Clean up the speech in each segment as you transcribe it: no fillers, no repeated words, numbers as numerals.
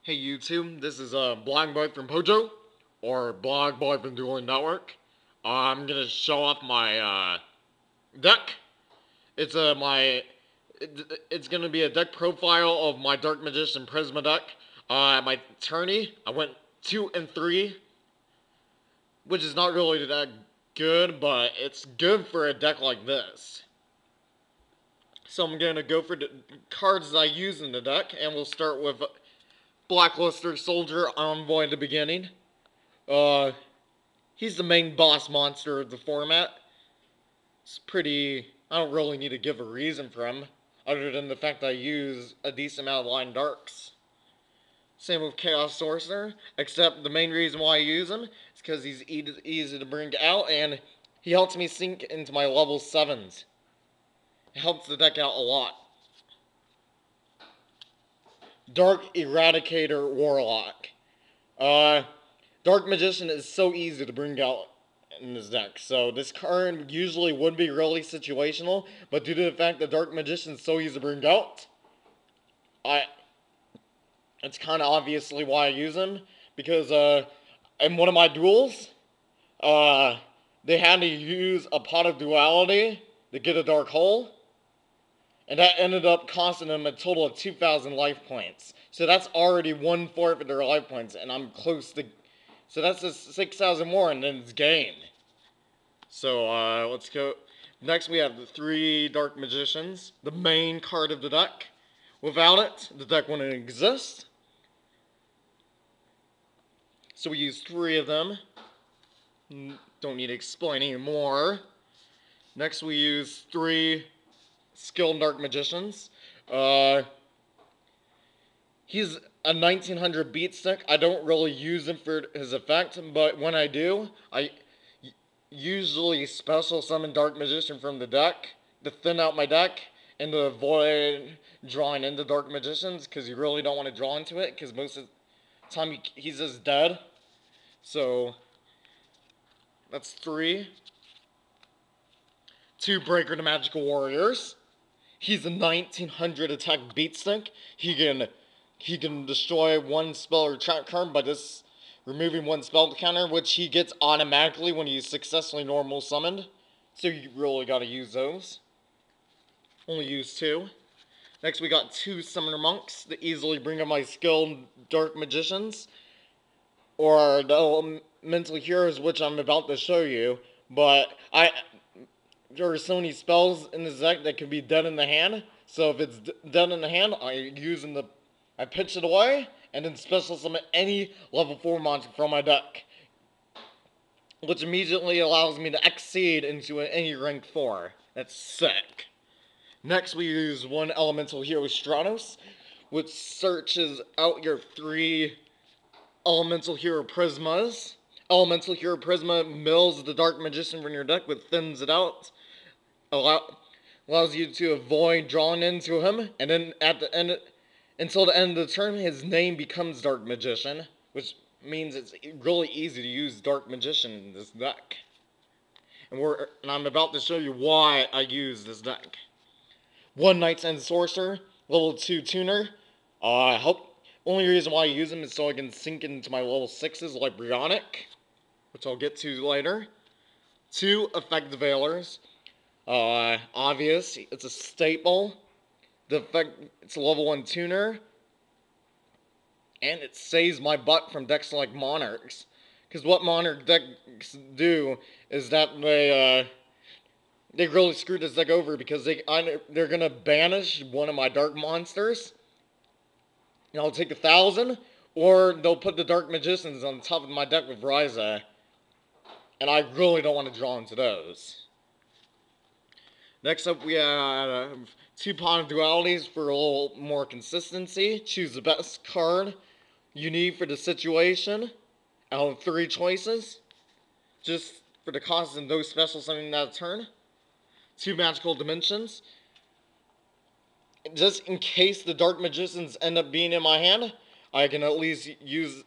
Hey YouTube, this is Blind Boy from Pojo, or Blind Boy from Dueling Network. I'm gonna show off my deck. It's it's gonna be a deck profile of my Dark Magician Prisma deck. At my tourney, I went 2-3, which is not really that good, but it's good for a deck like this. So I'm gonna go for the cards that I use in the deck, and we'll start with Blackluster Soldier Envoy at the beginning. Uh, he's the main boss monster of the format. It's pretty. I don't really need to give a reason for him, other than the fact that I use a decent amount of line darks. Same with Chaos Sorcerer, except the main reason why I use him is because he's easy to bring out and he helps me sink into my level 7s. It helps the deck out a lot. Dark Eradicator Warlock. Uh, Dark Magician is so easy to bring out in this deck. So this card usually would be really situational, but due to the fact that Dark Magician is so easy to bring out, it's kind of obviously why I use him. Because in one of my duels, they had to use a Pot of Duality to get a Dark Hole, and that ended up costing them a total of 2,000 life points. So that's already 1/4 of their life points, and I'm close to. So that's just 6,000 more, and then it's game. So let's go. Next, we have the 3 Dark Magicians, the main card of the deck. Without it, the deck wouldn't exist. So we use 3 of them. Don't need to explain anymore. Next, we use 3 Skilled Dark Magicians. He's a 1900 beat stick. I don't really use him for his effect, but when I do, I usually special summon Dark Magician from the deck to thin out my deck and to avoid drawing into Dark Magicians, because you really don't want to draw into it, because most of the time he's just dead. So that's 3. 2 Breaker the Magical Warriors. He's a 1900 attack beatstick. He can destroy 1 spell or trap card by just removing 1 spell counter, which he gets automatically when he's successfully normal summoned. So you really gotta use those. Only use 2. Next we got 2 Summoner Monks that easily bring up my skilled Dark Magicians, or the Elemental Heroes, which I'm about to show you. But there are so many spells in this deck that can be dead in the hand. So if it's dead in the hand, I pitch it away, and then special summon any level 4 monster from my deck, which immediately allows me to exceed into any rank 4. That's sick. Next, we use 1 Elemental Hero Stratos, which searches out your 3 Elemental Hero Prismas. Elemental Hero Prisma mills the Dark Magician from your deck, but thins it out. Allows you to avoid drawing into him, and then at the end, until the end of the turn, his name becomes Dark Magician, which means it's really easy to use Dark Magician in this deck. And I'm about to show you why I use this deck. 1 Knight's End Sorcerer, level 2 tuner. Only reason why I use him is so I can sink into my level 6s like Brionic, which I'll get to later. 2 Effect Veilers. Obvious, it's a staple. The effect, it's a level 1 tuner, and it saves my butt from decks like Monarchs. Because what Monarch decks do is that they really screwed this deck over, because they're gonna banish one of my dark monsters, and I'll take 1,000, or they'll put the Dark Magicians on top of my deck with Ryza, and I really don't want to draw into those. Next up, we have 2 Pot of Dualities for a little more consistency. Choose the best card you need for the situation out of 3 choices, just for the cost of no special summoning that turn. 2 Magical Dimensions. Just in case the Dark Magicians end up being in my hand, I can at least use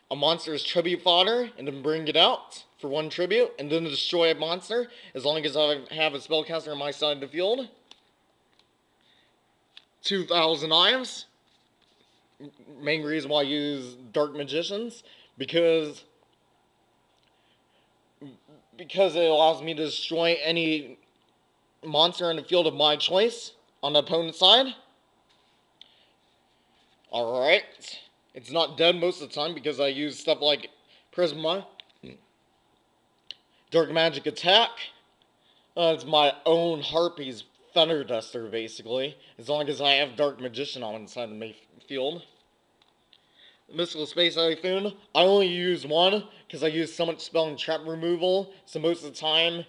a monster's tribute fodder and then bring it out for 1 tribute, and then destroy a monster as long as I have a spellcaster on my side of the field. 2,000 Knives. main reason why I use Dark Magicians, because it allows me to destroy any monster in the field of my choice on the opponent's side. Alright. It's not dead most of the time because I use stuff like Prisma, Dark Magic Attack. It's my own Harpy's Thunder Duster, basically. As long as I have Dark Magician on inside the field. Mystical Space Typhoon, I only use one because I use so much spell and trap removal, so most of the time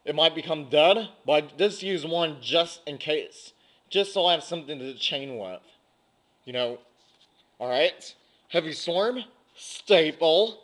it might become dead, but I just use one just in case. Just so I have something to chain with. You know. Alright. Heavy Storm, staple.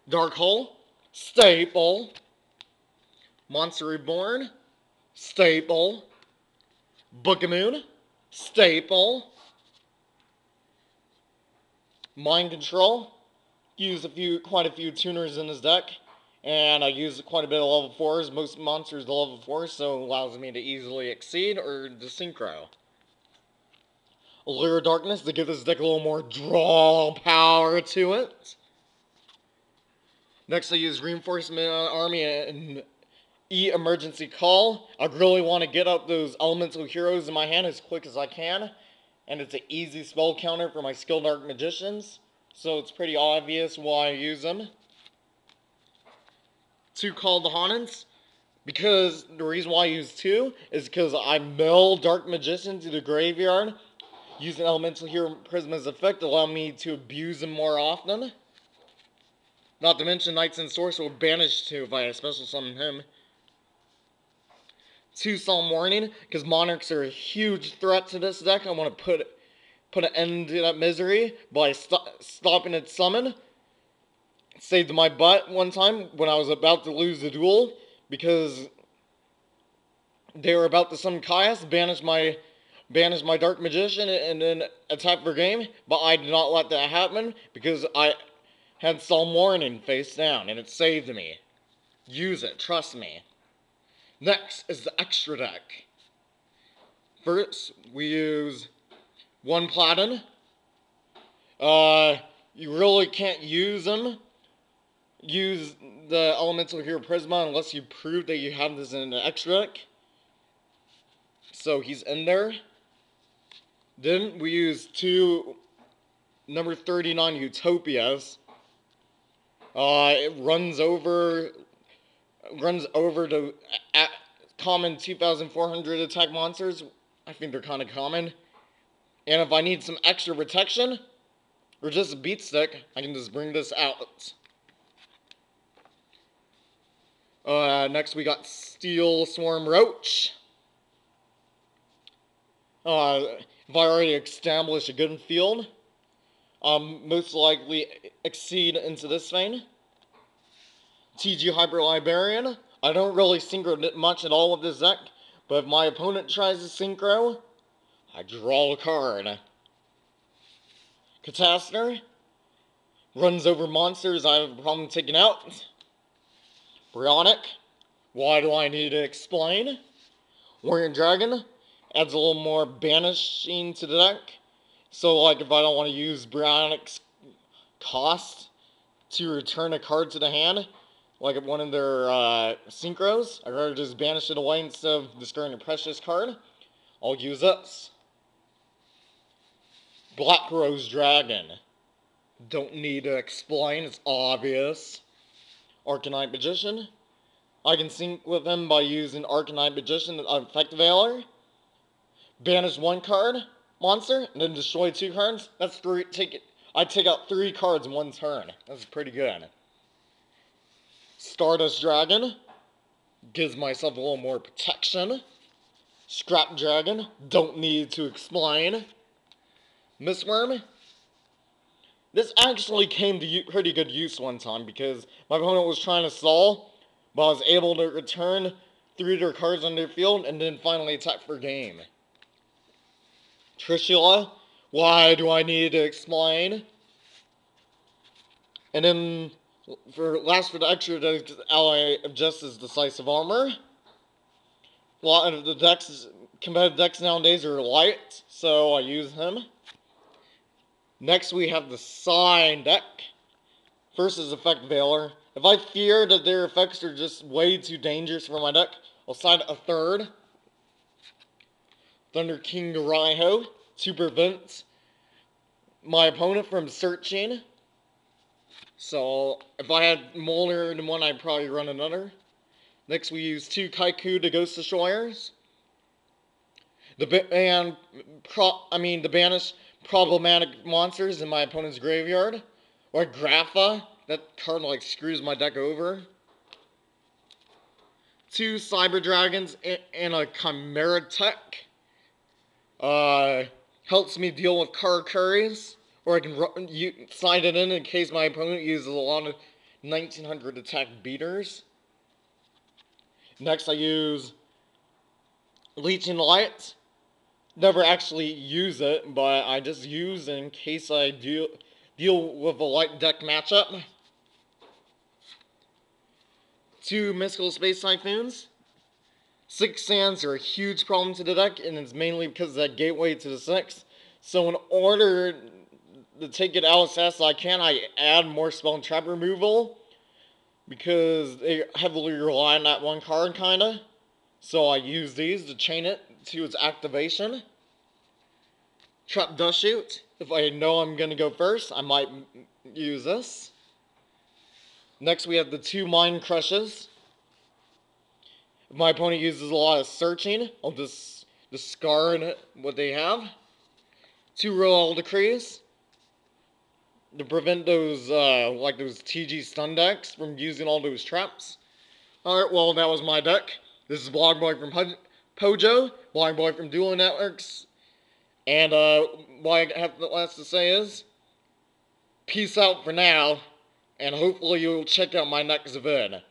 Dark Hole, staple. Monster Reborn, staple. Book of Moon, staple. Mind Control, use quite a few tuners in his deck, and I use quite a bit of level 4s. Most monsters are level 4, so it allows me to easily exceed or to synchro. Allure of Darkness to give this deck a little more draw power to it. Next I use Reinforcement Army and Emergency Call. I really want to get up those elemental heroes in my hand as quick as I can. And it's an easy spell counter for my skilled Dark Magicians, so it's pretty obvious why I use them. 2 Call the Honans, because the reason why I use 2 is because I mill Dark Magician to the graveyard, use an Elemental Hero Prisma's effect to allow me to abuse them more often. Not to mention Knights and Sorcerer will banish 2 if I special summon him. 2 Solemn Warning, because Monarchs are a huge threat to this deck. I want to put an end to that misery by stopping its summon. It saved my butt one time when I was about to lose the duel, because they were about to summon Caius, banish my Dark Magician, and then attack for game, but I did not let that happen, because I had Solemn Warning face down, and it saved me. Use it, trust me. Next is the extra deck. First, we use 1 Platinum. You really can't use them. Use the Elemental Hero Prisma unless you prove that you have this in an extra deck. So he's in there. Then we use 2 number 39 Utopias. It runs over the common 2,400 attack monsters. I think they're kind of common. And if I need some extra protection, or just a beat stick, I can just bring this out. Next we got Steel Swarm Roach. If I already established a good field, most likely exceed into this vein. TG Hyper Librarian. I don't really synchro much at all with this deck, but if my opponent tries to synchro, I draw a card. Catastor. Runs over monsters I have a problem taking out. Bryonic. Why do I need to explain? Warrior Dragon. Adds a little more banishing to the deck. So, like, if I don't want to use Bryonic's cost to return a card to the hand, like at one of their synchros, I'd rather just banish it away instead of discarding a precious card. I'll use this. Black Rose Dragon. Don't need to explain, it's obvious. Arcanite Magician. I can sync with him by using Arcanite Magician Effect Veiler. Banish 1 card, monster, and then destroy 2 cards. That's 3. I take out 3 cards in 1 turn. That's pretty good. Stardust Dragon. Gives myself a little more protection. Scrap Dragon. Don't need to explain. Mistworm. This actually came to pretty good use one time because my opponent was trying to stall, but I was able to return 3 of their cards on their field and then finally attack for game. Trishula. Why do I need to explain? And then for the extra deck, ally of Justice, Decisive Armor. A lot of the competitive decks nowadays are light, so I use him. Next we have the side deck. First is Effect Veiler. If I fear that their effects are just way too dangerous for my deck, I'll side a third. Thunder King Raiho to prevent my opponent from searching. So if I had more than one, I'd probably run another. Next we use 2 Kaiku to Ghost Destroyers. The banish problematic monsters in my opponent's graveyard. Or Grapha. That card like screws my deck over. 2 Cyber Dragons and a Chimera Tech. Helps me deal with card curries. Or I can slide it in case my opponent uses a lot of 1900 attack beaters. Next I use Leeching Light. Never actually use it, but I just use it in case I deal with a light deck matchup. 2 Mystical Space Typhoons. 6 sands are a huge problem to the deck, and it's mainly because of that gateway to the 6. So in order to take it out as fast as I can, I add more spell and trap removal, because they heavily rely on that one card, kinda. So I use these to chain it to its activation. Trap Dust Shoot. If I know I'm gonna go first, I might use this. Next we have the 2 Mind Crushes. If my opponent uses a lot of searching, I'll just discard what they have. 2 Royal Decrees to prevent those, like those TG stun decks from using all those traps. Alright, well, that was my deck. This is Blog Boy from Pojo, Blog Boy from Dueling Networks. And, what I have last to say is, peace out for now, and hopefully you'll check out my next vid.